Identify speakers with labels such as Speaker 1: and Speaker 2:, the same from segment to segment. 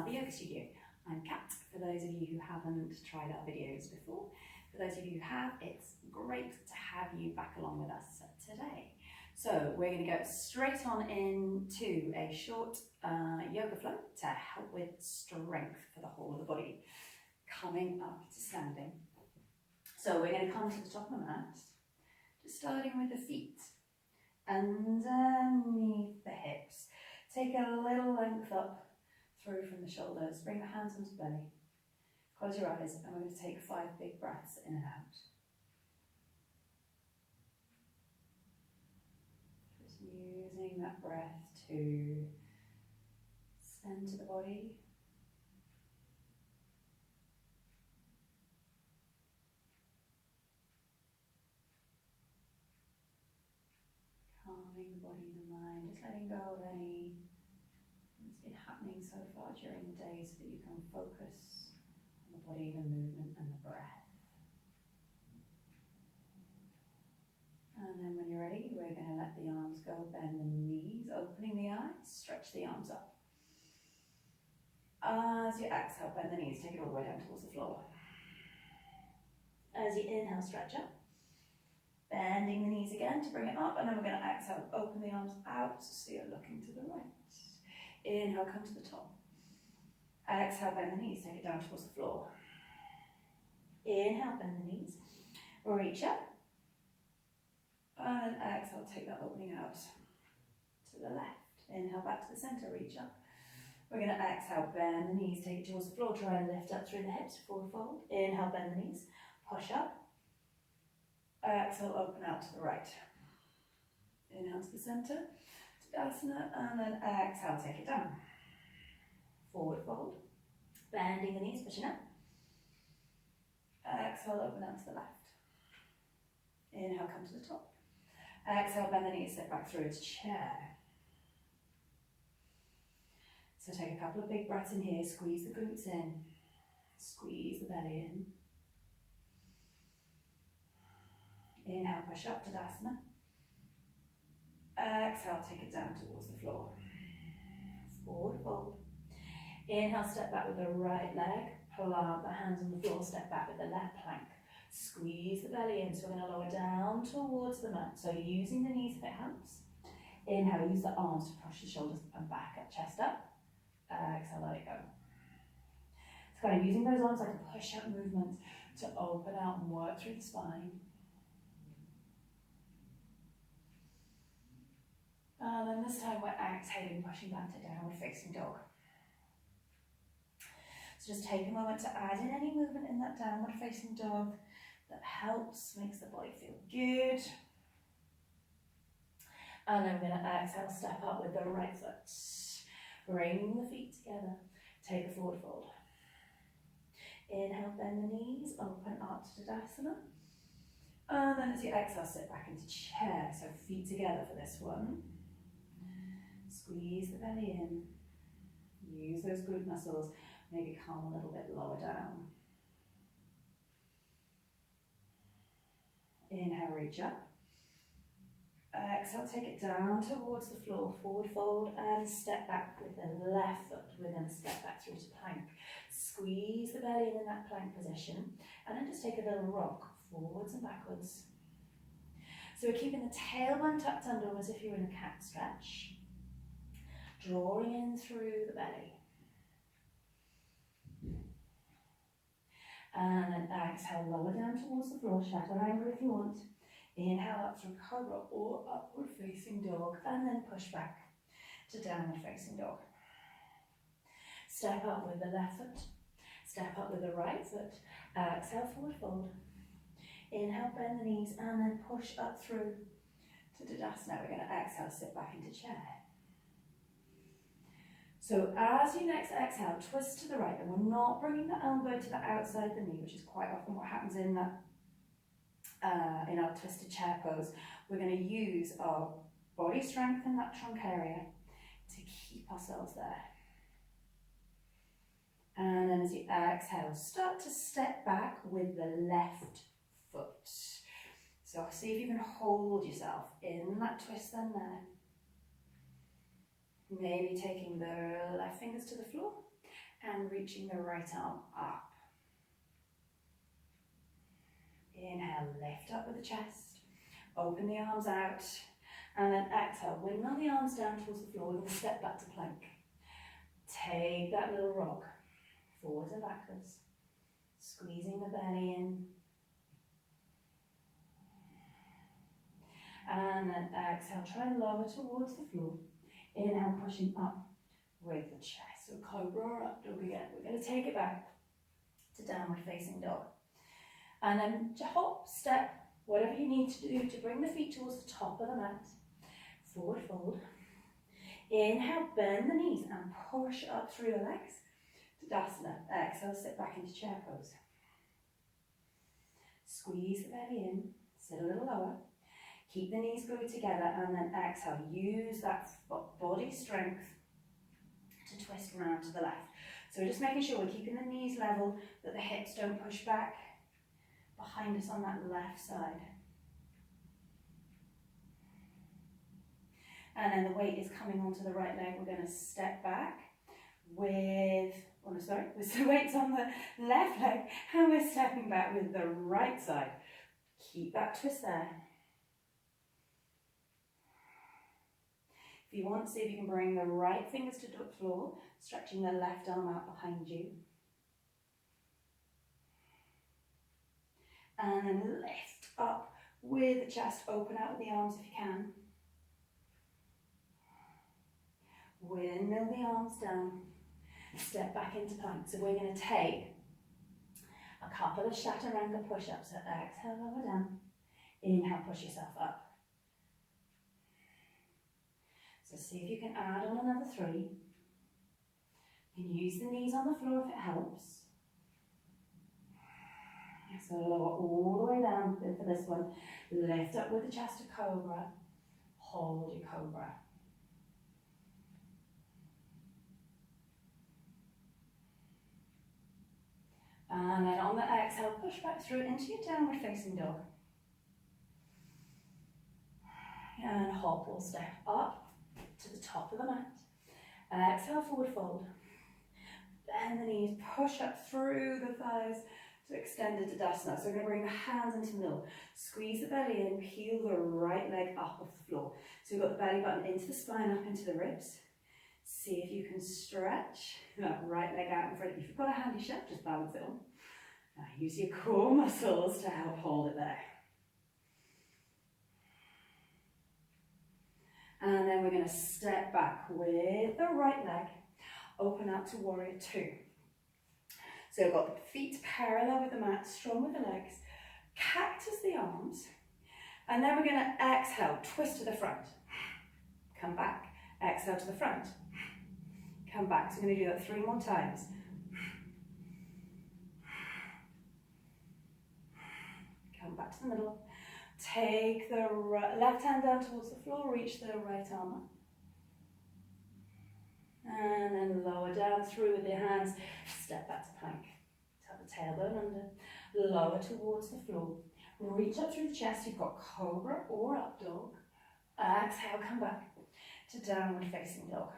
Speaker 1: the yoga studio. I'm Kat, for those of you who haven't tried our videos before. For those of you who have, it's great to have you back along with us today. So we're going to go straight on into a short yoga flow to help with strength for the whole of the body. Coming up to standing. So we're going to come to the top of the mat, just starting with the feet underneath the hips. Take a little length up through from the shoulders. Bring the hands onto the belly. Close your eyes and we're going to take 5 big breaths in and out. Just using that breath to center the body. Calming the body and the mind, just letting go of any that's been happening so far during the day so that you can focus on the body, the movement and the breath. And then when you're ready, we're going to let the arms go, bend the knees, opening the eyes, stretch the arms up. As you exhale, bend the knees, take it all the way down towards the floor. As you inhale, stretch up. Bending the knees again to bring it up, and then we're going to exhale, open the arms out so you're looking to the right. Inhale, come to the top. Exhale, bend the knees, take it down towards the floor. Inhale, bend the knees, reach up. And exhale, take that opening out to the left. Inhale, back to the center, reach up. We're going to exhale, bend the knees, take it towards the floor, try and lift up through the hips, forward fold. Inhale, bend the knees, push up. Exhale, open out to the right. Inhale to the center, Tadasana, and then exhale, take it down. Forward fold, bending the knees, pushing up. Exhale, open out to the left. Inhale, come to the top. Exhale, bend the knees, step back through to chair. So take a couple of big breaths in here, squeeze the glutes in, squeeze the belly in. Inhale, push up to Tadasana. Exhale, take it down towards the floor. Forward fold. Inhale, step back with the right leg. Plant the hands on the floor, step back with the left plank. Squeeze the belly in, so we're going to lower down towards the mat. So using the knees if it helps. Inhale, use the arms to push the shoulders and back up, chest up. Exhale, let it go. It's kind of using those arms like a push-up movement to open out and work through the spine. And then this time we're exhaling, pushing back to downward facing dog. So just take a moment to add in any movement in that downward facing dog that helps, makes the body feel good. And then we're going to exhale, step up with the right foot. Bring the feet together, take a forward fold. Inhale, bend the knees, open up to Tadasana. And then as you exhale, sit back into chair. So feet together for this one. Squeeze the belly in. Use those glute muscles. Maybe come a little bit lower down. Inhale, reach up. Exhale, take it down towards the floor, forward fold, and step back with the left foot. We're going to step back through to plank. Squeeze the belly in that plank position, and then just take a little rock forwards and backwards. So we're keeping the tailbone tucked under as if you're in a cat stretch. Drawing in through the belly. And then exhale, lower down towards the floor, shadow angle if you want. Inhale up through cobra or upward facing dog, and then push back to downward facing dog. Step up with the left foot, step up with the right foot. Exhale, forward fold. Inhale, bend the knees, and then push up through to Tadasana. We're going to exhale, sit back into chair. So as you next exhale, twist to the right, and we're not bringing the elbow to the outside of the knee, which is quite often what happens in that in our twisted chair pose. We're going to use our body strength in that trunk area to keep ourselves there. And then as you exhale, start to step back with the left foot. So see if you can hold yourself in that twist then there. Maybe taking the left fingers to the floor and reaching the right arm up. Inhale, lift up with the chest, open the arms out, and then exhale, windmill the arms down towards the floor. We're going to step back to plank. Take that little rock, forwards and backwards, squeezing the belly in. And then exhale, try and lower towards the floor. Inhale, pushing up with the chest. So cobra or up dog again. We're going to take it back to downward facing dog. And then to hop, step, whatever you need to do to bring the feet towards the top of the mat. Forward fold. Inhale, bend the knees and push up through the legs to Tadasana. Exhale, sit back into chair pose. Squeeze the belly in, sit a little lower. Keep the knees glued together and then exhale. Use that body strength to twist around to the left. So we're just making sure we're keeping the knees level, that the hips don't push back behind us on that left side. And then the weight is coming onto the right leg. We're going to step back with the weight's on the left leg and we're stepping back with the right side. Keep that twist there. If you want, see if you can bring the right fingers to the floor, stretching the left arm out behind you. And then lift up with the chest, open out with the arms if you can. Windmill the arms down, step back into plank. So we're going to take a couple of chaturanga push-ups. So exhale, lower down. Inhale, push yourself up. So see if you can add on another 3. You can use the knees on the floor if it helps. So lower all the way down for this one. Lift up with the chest to cobra. Hold your cobra. And then on the exhale, push back through into your downward facing dog. And hop or step up to the top of the mat. Exhale, forward fold. Bend the knees, push up through the thighs to extended Tadasana. So we're going to bring the hands into the middle. Squeeze the belly in, peel the right leg up off the floor. So we've got the belly button into the spine, up into the ribs. See if you can stretch that right leg out in front of you. If you've got a handy shelf, just balance it on. Now use your core muscles to help hold it there. And then we're going to step back with the right leg, open out to warrior 2. So we've got the feet parallel with the mat, strong with the legs, cactus the arms, and then we're going to exhale, twist to the front. Come back, exhale to the front. Come back, so we're going to do that 3 more times. Come back to the middle. Take the left hand down towards the floor, reach the right arm up. And then lower down through with your hands, step back to plank. Tap the tailbone under, lower towards the floor. Reach up through the chest, you've got cobra or up dog. Exhale, come back to downward facing dog.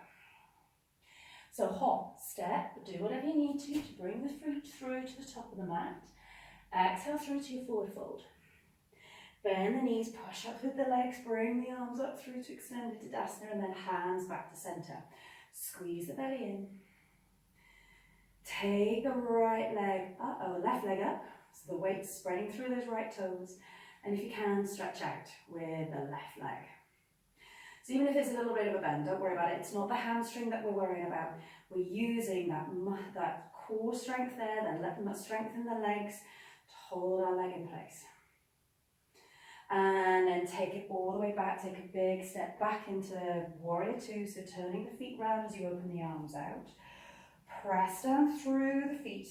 Speaker 1: So hop, step, do whatever you need to bring the feet through to the top of the mat. Exhale through to your forward fold. Bend the knees, push up with the legs, bring the arms up through to extended Tadasana, and then hands back to center. Squeeze the belly in. Take the right leg, left leg up, so the weight's spreading through those right toes. And if you can, stretch out with the left leg. So even if there's a little bit of a bend, don't worry about it. It's not the hamstring that we're worrying about. We're using that core strength there, then let them strengthen the legs to hold our leg in place. And then take it all the way back, take a big step back into warrior 2, so turning the feet round as you open the arms out. Press down through the feet,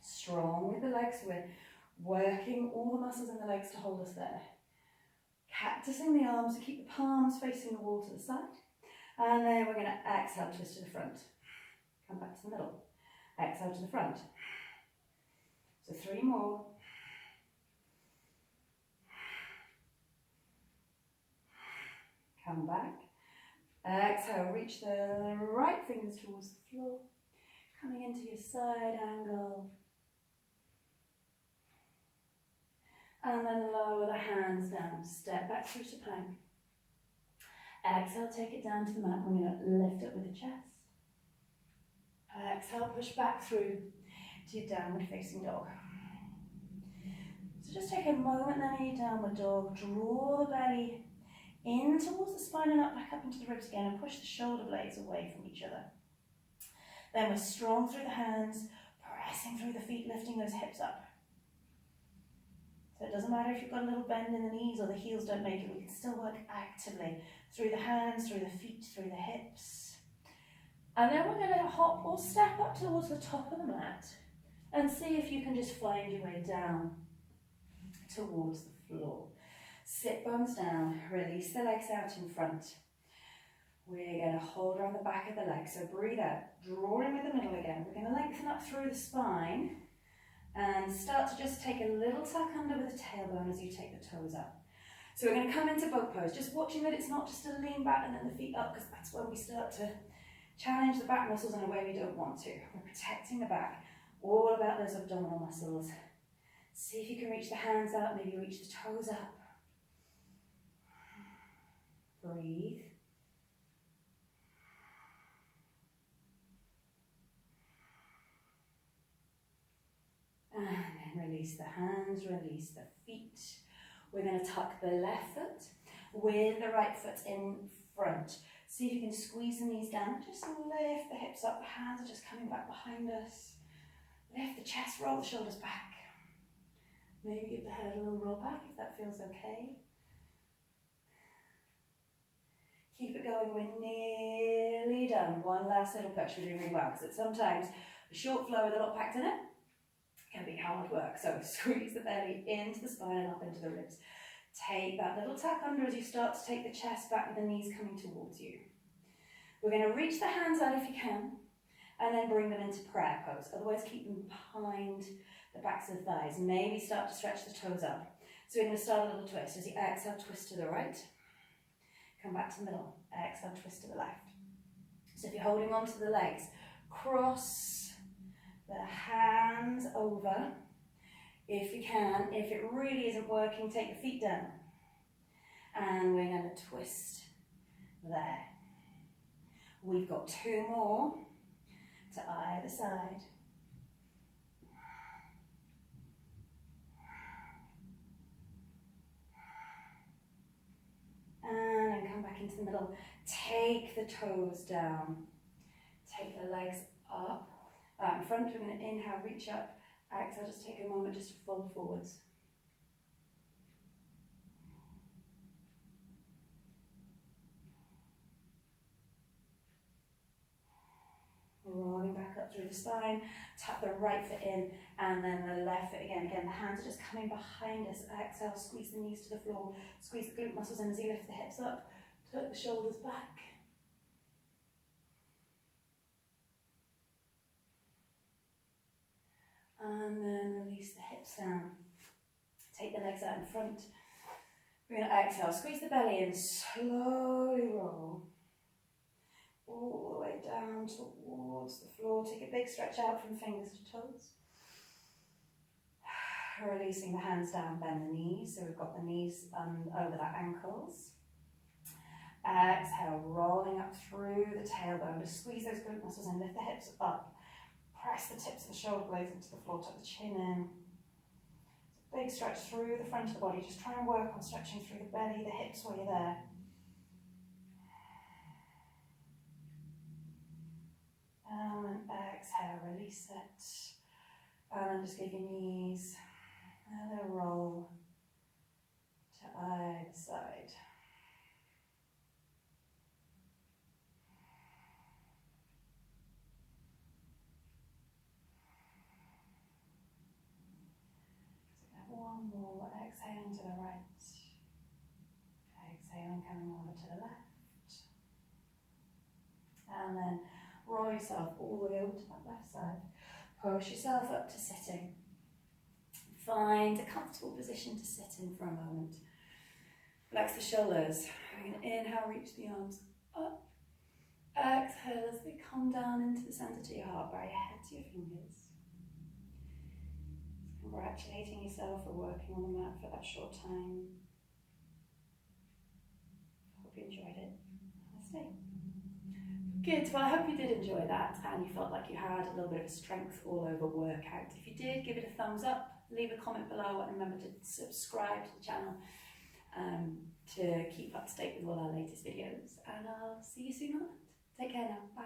Speaker 1: strong with the legs, we're working all the muscles in the legs to hold us there. Cactusing the arms to keep the palms facing the wall to the side. And then we're going to exhale, twist to the front. Come back to the middle. Exhale to the front. So 3 more. Come back. Exhale, reach the right fingers towards the floor. Coming into your side angle. And then lower the hands down. Step back through to plank. Exhale, take it down to the mat. We're going to lift it with the chest. Exhale, push back through to your downward facing dog. So just take a moment then in your downward dog. Draw the belly in towards the spine and up, back up into the ribs again, and push the shoulder blades away from each other. Then we're strong through the hands, pressing through the feet, lifting those hips up. So it doesn't matter if you've got a little bend in the knees or the heels don't make it, we can still work actively through the hands, through the feet, through the hips. And then we're going to hop or step up towards the top of the mat and see if you can just find your way down towards the floor. Sit bones down, release the legs out in front. We're going to hold around the back of the legs, so breathe out, draw in with the middle again. We're going to lengthen up through the spine and start to just take a little tuck under with the tailbone as you take the toes up. So we're going to come into boat pose, just watching that it's not just a lean back and then the feet up, because that's when we start to challenge the back muscles in a way we don't want to. We're protecting the back, all about those abdominal muscles. See if you can reach the hands out, maybe reach the toes up. Breathe. And then release the hands, release the feet. We're going to tuck the left foot with the right foot in front. See if you can squeeze the knees down. Just lift the hips up. The hands are just coming back behind us. Lift the chest, roll the shoulders back. Maybe give the head a little roll back if that feels okay. Keep it going. We're nearly done. One last little push. We're doing really well, because sometimes a short flow with a lot packed in it can be hard work. So squeeze the belly into the spine and up into the ribs. Take that little tuck under as you start to take the chest back with the knees coming towards you. We're going to reach the hands out if you can, and then bring them into prayer pose. Otherwise, keep them behind the backs of the thighs. Maybe start to stretch the toes up. So we're going to start a little twist. As you exhale, twist to the right. Come back to the middle. Exhale, twist to the left. So if you're holding on to the legs, cross the hands over. If you can, if it really isn't working, take the feet down. And we're going to twist there. We've got two more to either side. And then come back into the middle. Take the toes down. Take the legs up. In front, we're going to inhale, reach up. Exhale, just take a moment just to fold forwards. Rolling back up through the spine, tap the right foot in, and then the left foot again. Again, the hands are just coming behind us. Exhale, squeeze the knees to the floor, squeeze the glute muscles in as you lift the hips up, tuck the shoulders back. And then release the hips down. Take the legs out in front. We're going to exhale, squeeze the belly in, slowly roll. All the way down towards the floor. Take a big stretch out from fingers to toes. Releasing the hands down, bend the knees. So we've got the knees over the ankles. Exhale, rolling up through the tailbone. Just squeeze those glute muscles in, lift the hips up. Press the tips of the shoulder blades into the floor, tuck the chin in. Big stretch through the front of the body. Just try and work on stretching through the belly, the hips while you're there. And then exhale, release it. And then just give your knees a little roll to either side. One more, exhaling to the right, exhaling coming over to the left, and then roll yourself all the way over to that left side, push yourself up to sitting, find a comfortable position to sit in for a moment, flex the shoulders, we're going to inhale, reach the arms up, Exhale as they come down into the centre to your heart, bow your head to your fingers. Congratulating yourself for working on the mat for that short time. Hope you enjoyed it. Namaste. Good, well I hope you did enjoy that and you felt like you had a little bit of a strength all over workout. If you did, give it a thumbs up, leave a comment below and remember to subscribe to the channel to keep up to date with all our latest videos. And I'll see you soon on it. Take care now, bye.